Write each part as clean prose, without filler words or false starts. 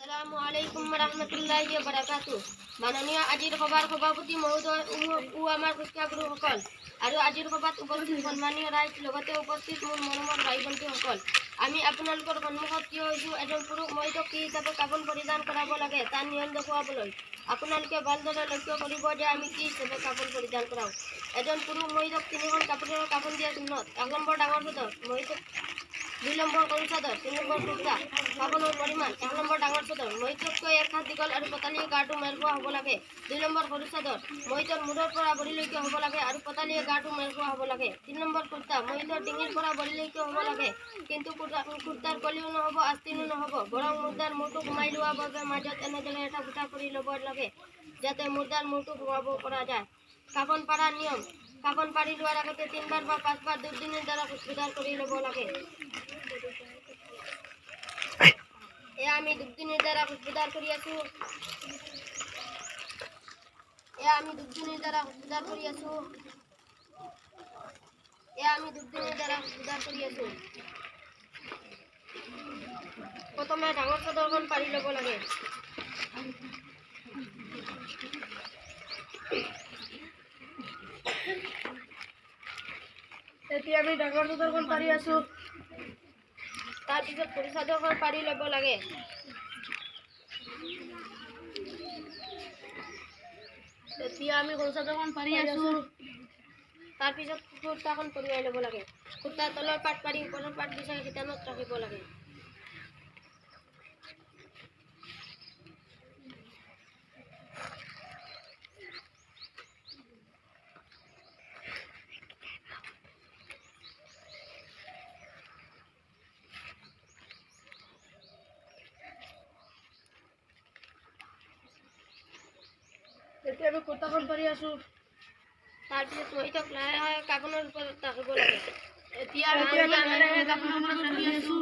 Assalamualaikum warahmatullahi wabarakatuh. মাননীয় আজিৰ সভাৰ সভাপতি মহোদয় ও আমাৰ শিক্ষাগুৰুসকল আৰু আজিৰ সভাত উপস্থিত সন্মানীয় ৰাইজ লগতে উপস্থিত মোৰ মৰমৰ ভাই ভণ্টীসকল, আমি আপোনালোকৰ সন্মুখত থিয় হৈছোঁ এজন পুৰুষ মহিলাক কি হিচাপে কাপোৰ পৰিধান কৰাব লাগে তাৰ নিয়ম দেখুৱাবলৈ। আপোনালোকে ভালদৰে লক্ষ্য কৰিব যে আমি কি হিচাপে কাপোৰ পৰিধান কৰাওঁ। এজন পুৰুষ মহিলাক তিনিখন কাপোৰৰ কাপোৰ দিয়া চিহ্নত 1 নম্বৰ ডাঙৰ চাদৰ, 2 নম্বৰ সৰু চাদৰ, 3 নম্বৰ কুৰ্তা। কাপোৰৰ পৰিমাণ 1 নম্বৰ ডাঙৰ চাদৰ মহিলাতকৈ 1 হাত দীঘল আৰু পতালিয়ে গাটো মেল খোৱা হ'ব লাগে। 2 নম্বৰ সৰু চাদৰ মহিলাৰ মূৰৰ পৰা ভৰিলৈকে হ'ব লাগে আৰু পতালিয়ে গাটো মেল খোৱা হ'ব লাগে। 3 নম্বৰ কুৰ্তা মহিলাৰ ডিঙিৰ পৰা ভৰিলৈকে হ'ব লাগে, কিন্তু কুৰ্তাৰ কলিও নহ'ব, আস্তিনো নহ'ব, বৰং মুৰ্দাৰ মূৰটো সোমাই লোৱাৰ বাবে মাজত এনেদৰে এটা ফুটা কৰি ল'ব লাগে যাতে মুৰ্দাৰ মূৰটো সোমাব পৰা যায়। কাফন পাৰাৰ নিয়ম: কাফন পাৰি লোৱাৰ আগতে 3 বাৰ বা 5 বাৰ দুৰ্দিনীৰ দ্বাৰা খোজকাঢ়ি কৰি ল'ব লাগে। এয়া আমি দুৰ্দিনীৰ দ্বাৰা খোজকাঢ়ি কৰি আছোঁ। প্ৰথমে ডাঙৰ চাদৰখন পাৰি ল'ব লাগে। এতিয়া আমি ডাঙৰ চাদৰখন পাৰি আছোঁ। তাৰপিছত সৰু চাদৰখন পাৰি ল'ব লাগে। এতিয়া আমি সৰু চাদৰখন পাৰি আছোঁ। তাৰপিছত কুৰ্তাখন কঢ়িয়াই ল'ব লাগে। কুৰ্তাৰ তলৰ পাট পাৰি ওপৰৰ পাট গুচাই শিতানত ৰাখিব লাগে। এতিয়া আমি কুৰ্তাখন পাৰি আছোঁ। তাৰপিছত মহিলাক লাহে কাপোৰৰ ওপৰত ৰাখিব লাগে। এতিয়া আমি কাপোৰৰ ওপৰত ৰাখি আছোঁ।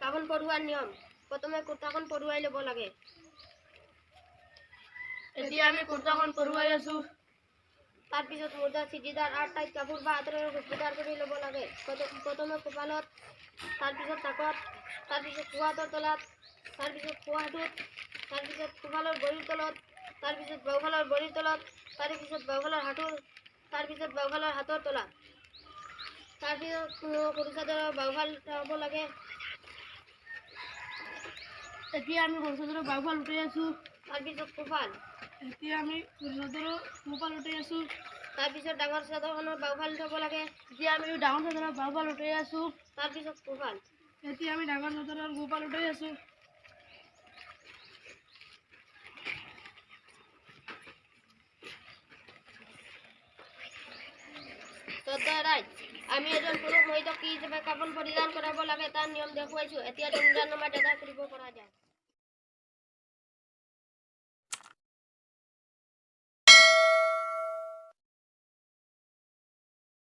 কাপোৰ পৰোৱাৰ নিয়ম: প্ৰথমে কুৰ্তাখন পৰোৱাই ল'ব লাগে। এতিয়া আমি কুৰ্তাখন পৰোৱাই আছোঁ। তাৰপিছত মুৰ্দাৰ চিটিদাৰ আৰু টাইট কাপোৰ বা আঁতৰেৰে খোজকাঢ়ি কৰি ল'ব লাগে। প্ৰথমে কঁপালত, তাৰপিছত নাকত, তাৰপিছত সোঁহাতৰ তলাত, তাৰপিছত সোঁহাতত, তাৰপিছত সোঁফালৰ ভৰিৰ তলত, তাৰপিছত বাওঁফালৰ ভৰিৰ তলত, তাৰপিছত বাওঁফালৰ হাঁটুৰ, তাৰপিছত বাওঁফালৰ হাতৰ তলাত। তাৰপিছত সৰু চাদৰৰ বাওঁফাল হ'ব লাগে। এতিয়া আমি সৰু চাদৰৰ বাওঁফাল উঠাই আছোঁ। তাৰপিছত সোঁফাল। এতিয়া আমি সৰু চাদৰৰ সোঁফাল উঠাই আছোঁ। তাৰপিছত ডাঙৰ চাদৰখনৰ বাওঁফাল উঠাব লাগে। এতিয়া আমি ডাঙৰ চাদৰৰ বাওঁফাল উঠাই আছোঁ। তাৰপিছত সোঁফাল। এতিয়া আমি ডাঙৰ চাদৰৰ সোঁফাল উঠাই আছোঁ। আমি এজন পুৰুষ মহিলাক কি হিচাপে কাপোৰ পৰিধান কৰাব লাগে তাৰ নিয়ম দেখুৱাইছোঁ। এতিয়া দণ্ডানুমাত আদায় কৰিব পৰা যায়।